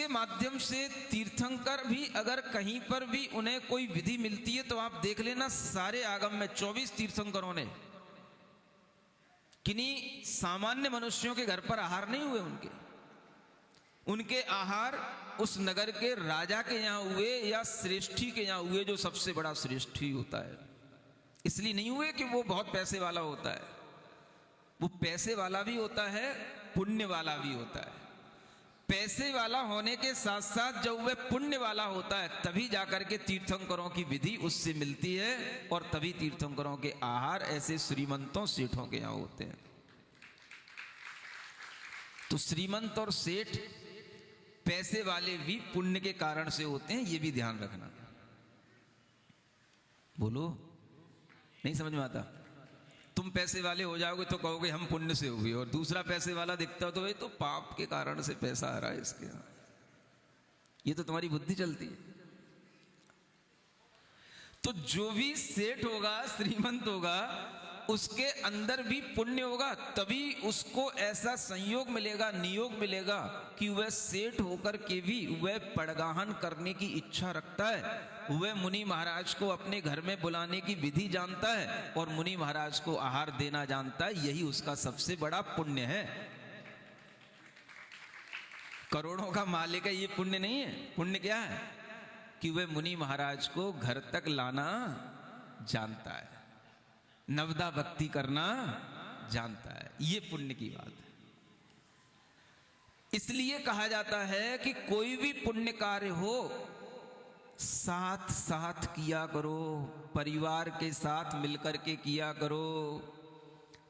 उसके माध्यम से तीर्थंकर भी अगर कहीं पर भी उन्हें कोई विधि मिलती है तो आप देख लेना, सारे आगम में 24 तीर्थंकरों ने किन्हीं सामान्य मनुष्यों के घर पर आहार नहीं हुए। उनके आहार उस नगर के राजा के यहां हुए या श्रेष्ठी के यहां हुए, जो सबसे बड़ा श्रेष्ठी होता है। इसलिए नहीं हुए कि वो बहुत पैसे वाला होता है, वो पैसे वाला भी होता है, पुण्य वाला भी होता है। पैसे वाला होने के साथ साथ जब वह पुण्य वाला होता है तभी जाकर के तीर्थंकरों की विधि उससे मिलती है, और तभी तीर्थंकरों के आहार ऐसे श्रीमंतों सेठों के यहां होते हैं। तो श्रीमंत और सेठ पैसे वाले भी पुण्य के कारण से होते हैं, ये भी ध्यान रखना। बोलो, नहीं समझ में आता? तुम पैसे वाले हो जाओगे तो कहोगे हम पुण्य से हुए, और दूसरा पैसे वाला दिखता हो तो भाई तो पाप के कारण से पैसा आ रहा है इसके यहां। ये तो तुम्हारी बुद्धि चलती है। तो जो भी सेठ होगा, श्रीमंत होगा, उसके अंदर भी पुण्य होगा, तभी उसको ऐसा संयोग मिलेगा, नियोग मिलेगा कि वह सेठ होकर के भी वह पड़गाहन करने की इच्छा रखता है। वह मुनि महाराज को अपने घर में बुलाने की विधि जानता है और मुनि महाराज को आहार देना जानता है। यही उसका सबसे बड़ा पुण्य है। करोड़ों का मालिक है, ये पुण्य नहीं है। पुण्य क्या है कि वह मुनि महाराज को घर तक लाना जानता है, नवदा भक्ति करना जानता है। ये पुण्य की बात है। इसलिए कहा जाता है कि कोई भी पुण्य कार्य हो साथ साथ किया करो, परिवार के साथ मिलकर के किया करो।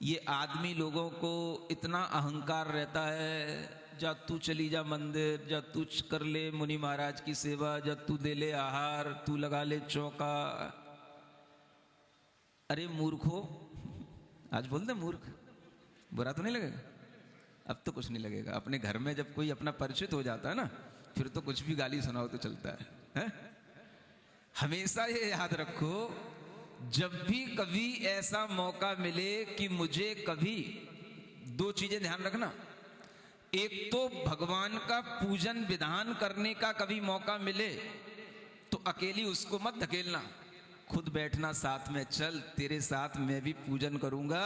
ये आदमी लोगों को इतना अहंकार रहता है, जा तू चली जा मंदिर, जा तू कर ले मुनि महाराज की सेवा, जा तू दे ले आहार, तू लगा ले चौका। अरे मूर्खो, आज बोलते मूर्ख, बुरा तो नहीं लगेगा? अब तो कुछ नहीं लगेगा। अपने घर में जब कोई अपना परिचित हो जाता है ना, फिर तो कुछ भी गाली सुनाओ तो चलता है? हमेशा ये याद रखो, जब भी कभी ऐसा मौका मिले कि मुझे कभी, दो चीजें ध्यान रखना। एक तो भगवान का पूजन विधान करने का कभी मौका मिले तो अकेली उसको मत धकेलना, खुद बैठना साथ में, चल तेरे साथ मैं भी पूजन करूंगा।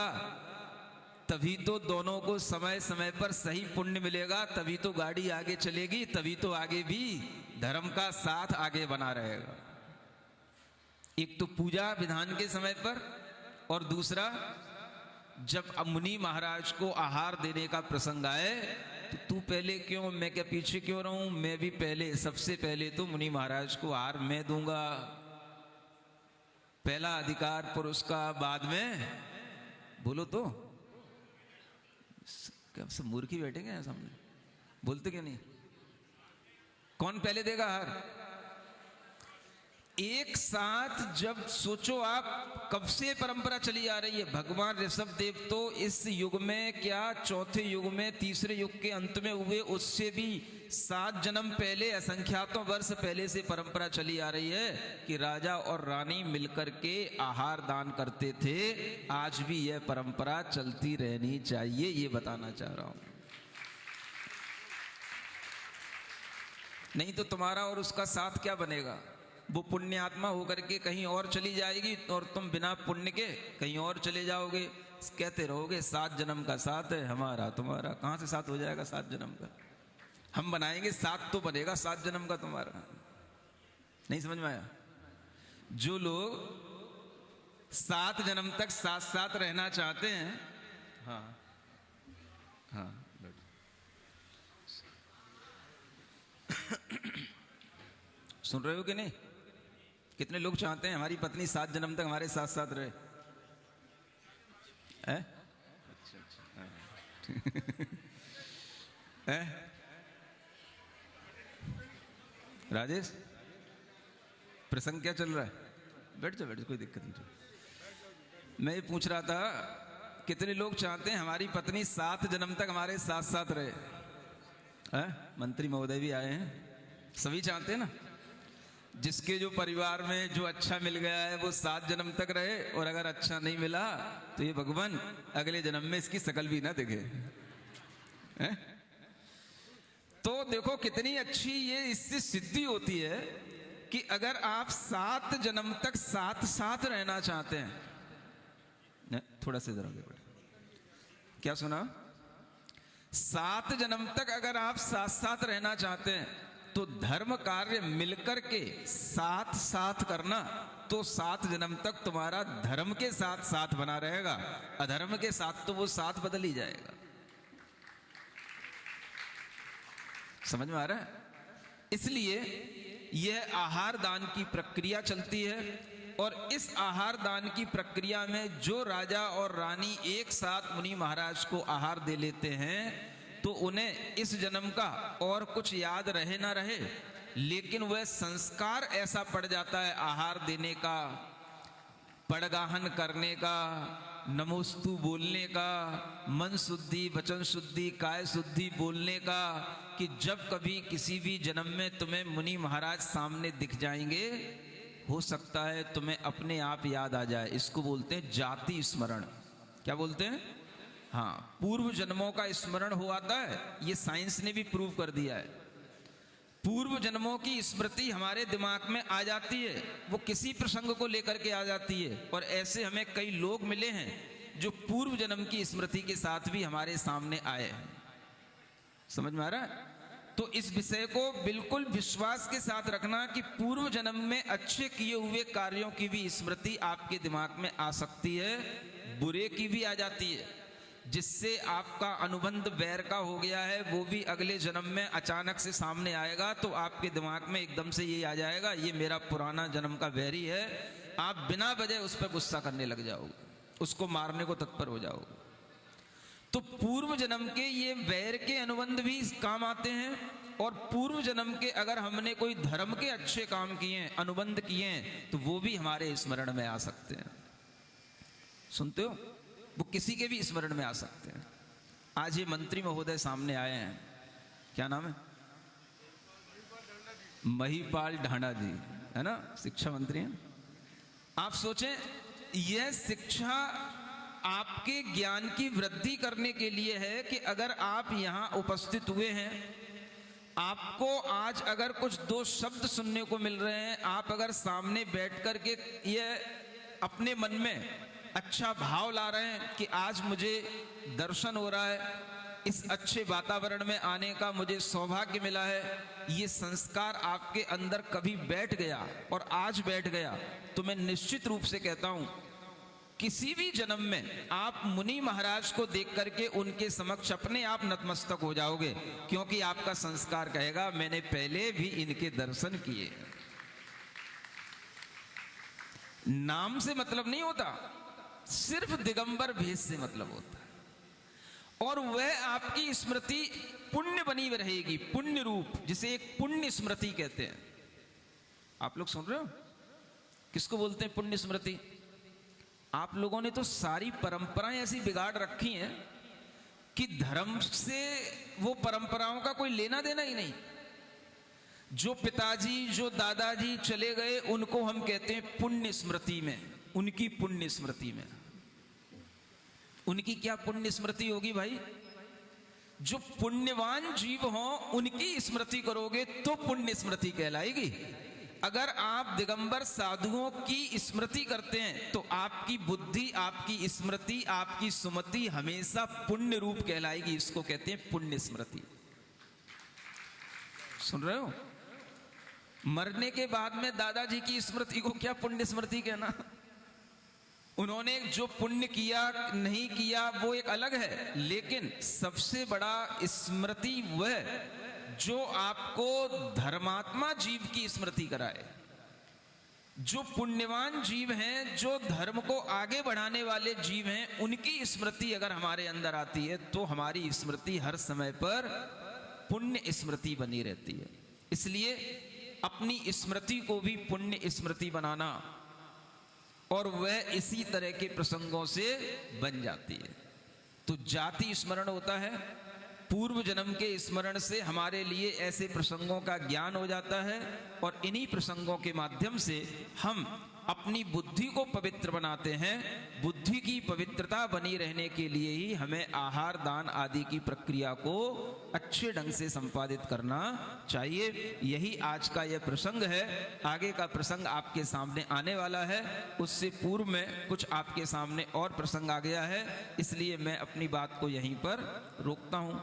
तभी तो दोनों को समय समय पर सही पुण्य मिलेगा, तभी तो गाड़ी आगे चलेगी, तभी तो आगे भी धर्म का साथ आगे बना रहेगा। एक तो पूजा विधान के समय पर, और दूसरा जब मुनि महाराज को आहार देने का प्रसंग आए तो तू पहले क्यों, मैं क्या पीछे क्यों रहूं? मैं भी पहले, सबसे पहले तो मुनि महाराज को आहार मैं दूंगा। पहला अधिकार पुरुष का, बाद में बोलो तो क्या सब मूर्खी बैठेंगे यहाँ सामने? बोलते क्यों नहीं? कौन पहले देगा आहार? एक साथ जब सोचो आप, कब से परंपरा चली आ रही है। भगवान ऋषभ देव तो इस युग में क्या, चौथे युग में, तीसरे युग के अंत में हुए, उससे भी 7 जन्म पहले, असंख्यातों वर्ष पहले से परंपरा चली आ रही है कि राजा और रानी मिलकर के आहार दान करते थे। आज भी यह परंपरा चलती रहनी चाहिए, ये बताना चाह रहा हूं। नहीं तो तुम्हारा और उसका साथ क्या बनेगा? वो पुण्य आत्मा होकर के कहीं और चली जाएगी और तुम बिना पुण्य के कहीं और चले जाओगे। कहते रहोगे 7 जन्म का साथ है हमारा तुम्हारा। कहां से साथ हो जाएगा 7 जन्म का? हम बनाएंगे, साथ तो बनेगा 7 जन्म का तुम्हारा। नहीं समझ में आया? जो लोग 7 जन्म तक साथ साथ रहना चाहते हैं, हाँ हाँ सुन रहे हो कि नहीं? कितने लोग चाहते हैं हमारी पत्नी 7 जन्म तक हमारे साथ साथ रहे? राजेश, प्रसंग क्या चल रहा है? बैठ जाओ, कोई दिक्कत नहीं। मैं ये पूछ रहा था, कितने लोग चाहते हैं हमारी पत्नी 7 जन्म तक हमारे साथ साथ रहे? मंत्री महोदय भी आए हैं, सभी चाहते हैं ना। जिसके जो परिवार में जो अच्छा मिल गया है वो 7 जन्म तक रहे, और अगर अच्छा नहीं मिला तो ये भगवान अगले जन्म में इसकी शकल भी ना दिखे। तो देखो कितनी अच्छी ये इससे सिद्धि होती है कि अगर आप 7 जन्म तक साथ साथ रहना चाहते हैं, थोड़ा सा इधर आगे बढ़े, क्या सुना? 7 जन्म तक अगर आप साथ साथ रहना चाहते हैं तो धर्म कार्य मिलकर के साथ साथ करना, तो 7 जन्म तक तुम्हारा धर्म के साथ साथ बना रहेगा, अधर्म के साथ तो वो साथ बदल ही जाएगा। समझ में आ रहा है? इसलिए यह आहार दान की प्रक्रिया चलती है, और इस आहार दान की प्रक्रिया में जो राजा और रानी एक साथ मुनि महाराज को आहार दे लेते हैं तो उन्हें इस जन्म का और कुछ याद रहे ना रहे, लेकिन वह संस्कार ऐसा पड़ जाता है आहार देने का, पड़गाहन करने का, नमोस्तु बोलने का, मन शुद्धि, वचन शुद्धि, काय शुद्धि बोलने का, कि जब कभी किसी भी जन्म में तुम्हें मुनि महाराज सामने दिख जाएंगे, हो सकता है तुम्हें अपने आप याद आ जाए। इसको बोलते हैं जाति स्मरण। क्या बोलते हैं? हाँ, पूर्व जन्मों का स्मरण हो आता है। ये साइंस ने भी प्रूव कर दिया है। पूर्व जन्मों की स्मृति हमारे दिमाग में आ जाती है, वो किसी प्रसंग को लेकर के आ जाती है, और ऐसे हमें कई लोग मिले हैं जो पूर्व जन्म की स्मृति के साथ भी हमारे सामने आए हैं। समझ में आ रहा है? तो इस विषय को बिल्कुल विश्वास के साथ रखना कि पूर्व जन्म में अच्छे किए हुए कार्यों की भी स्मृति आपके दिमाग में आ सकती है, बुरे की भी आ जाती है। जिससे आपका अनुबंध वैर का हो गया है वो भी अगले जन्म में अचानक से सामने आएगा, तो आपके दिमाग में एकदम से ये आ जाएगा, ये मेरा पुराना जन्म का वैरी है। आप बिना वजह उस पर गुस्सा करने लग जाओगे, उसको मारने को तत्पर हो जाओगे। तो पूर्व जन्म के ये वैर के अनुबंध भी काम आते हैं, और पूर्व जन्म के अगर हमने कोई धर्म के अच्छे काम किए हैं, अनुबंध किए हैं, तो वो भी हमारे स्मरण में आ सकते हैं। सुनते हो? वो किसी के भी स्मरण में आ सकते हैं। आज ये मंत्री महोदय सामने आए हैं, क्या नाम है? महिपाल ढांडा जी, है ना, शिक्षा मंत्री हैं। आप सोचें, यह शिक्षा आपके ज्ञान की वृद्धि करने के लिए है कि अगर आप यहां उपस्थित हुए हैं, आपको आज अगर कुछ 2 शब्द सुनने को मिल रहे हैं, आप अगर सामने बैठ करके ये अपने मन में अच्छा भाव ला रहे हैं कि आज मुझे दर्शन हो रहा है, इस अच्छे वातावरण में आने का मुझे सौभाग्य मिला है, ये संस्कार आपके अंदर कभी बैठ गया और आज बैठ गया, तो मैं निश्चित रूप से कहता हूं किसी भी जन्म में आप मुनि महाराज को देख करके उनके समक्ष अपने आप नतमस्तक हो जाओगे, क्योंकि आपका संस्कार कहेगा मैंने पहले भी इनके दर्शन किए। नाम से मतलब नहीं होता, सिर्फ दिगंबर भेष से मतलब होता है, और वह आपकी स्मृति पुण्य बनी रहेगी, पुण्य रूप, जिसे एक पुण्य स्मृति कहते हैं। आप लोग सुन रहे हो? किसको बोलते हैं पुण्य स्मृति? आप लोगों ने तो सारी परंपराएं ऐसी बिगाड़ रखी हैं कि धर्म से वो परंपराओं का कोई लेना देना ही नहीं। जो पिताजी, जो दादाजी चले गए, उनको हम कहते हैं पुण्य स्मृति में, उनकी पुण्य स्मृति में। उनकी क्या पुण्य स्मृति होगी भाई? जो पुण्यवान जीव हों उनकी स्मृति करोगे तो पुण्य स्मृति कहलाएगी। अगर आप दिगंबर साधुओं की स्मृति करते हैं तो आपकी बुद्धि, आपकी स्मृति, आपकी सुमति हमेशा पुण्य रूप कहलाएगी। इसको कहते हैं पुण्य स्मृति। सुन रहे हो? मरने के बाद में दादाजी की स्मृति को क्या पुण्य स्मृति कहना? उन्होंने जो पुण्य किया नहीं किया वो एक अलग है, लेकिन सबसे बड़ा स्मृति वह जो आपको धर्मात्मा जीव की स्मृति कराए। जो पुण्यवान जीव हैं, जो धर्म को आगे बढ़ाने वाले जीव हैं, उनकी स्मृति अगर हमारे अंदर आती है तो हमारी स्मृति हर समय पर पुण्य स्मृति बनी रहती है। इसलिए अपनी स्मृति को भी पुण्य स्मृति बनाना, और वह इसी तरह के प्रसंगों से बन जाती है। तो जाति स्मरण होता है, पूर्व जन्म के स्मरण से हमारे लिए ऐसे प्रसंगों का ज्ञान हो जाता है, और इन्हीं प्रसंगों के माध्यम से हम अपनी बुद्धि को पवित्र बनाते हैं, बुद्धि की पवित्रता बनी रहने के लिए ही हमें आहार दान आदि की प्रक्रिया को अच्छे ढंग से संपादित करना चाहिए। यही आज का यह प्रसंग है। आगे का प्रसंग आपके सामने आने वाला है, उससे पूर्व में कुछ आपके सामने और प्रसंग आ गया है, इसलिए मैं अपनी बात को यहीं पर रोकता हूं।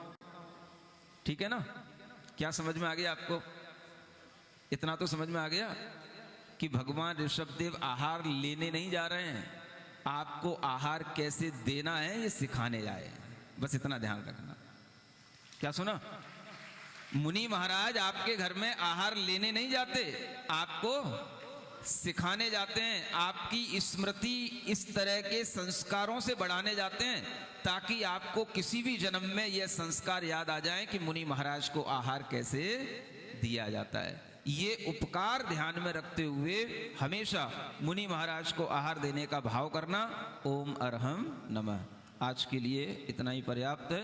ठीक है ना? क्या समझ में आ गया आपको? इतना तो समझ में आ गया कि भगवान ऋषभदेव आहार लेने नहीं जा रहे हैं, आपको आहार कैसे देना है ये सिखाने जाए हैं। बस इतना ध्यान रखना। क्या सुना? मुनि महाराज आपके घर में आहार लेने नहीं जाते, आपको सिखाने जाते हैं, आपकी स्मृति इस तरह के संस्कारों से बढ़ाने जाते हैं ताकि आपको किसी भी जन्म में यह संस्कार याद आ जाए कि मुनि महाराज को आहार कैसे दिया जाता है। ये उपकार ध्यान में रखते हुए हमेशा मुनि महाराज को आहार देने का भाव करना। ओम अरहम नमः। आज के लिए इतना ही पर्याप्त है।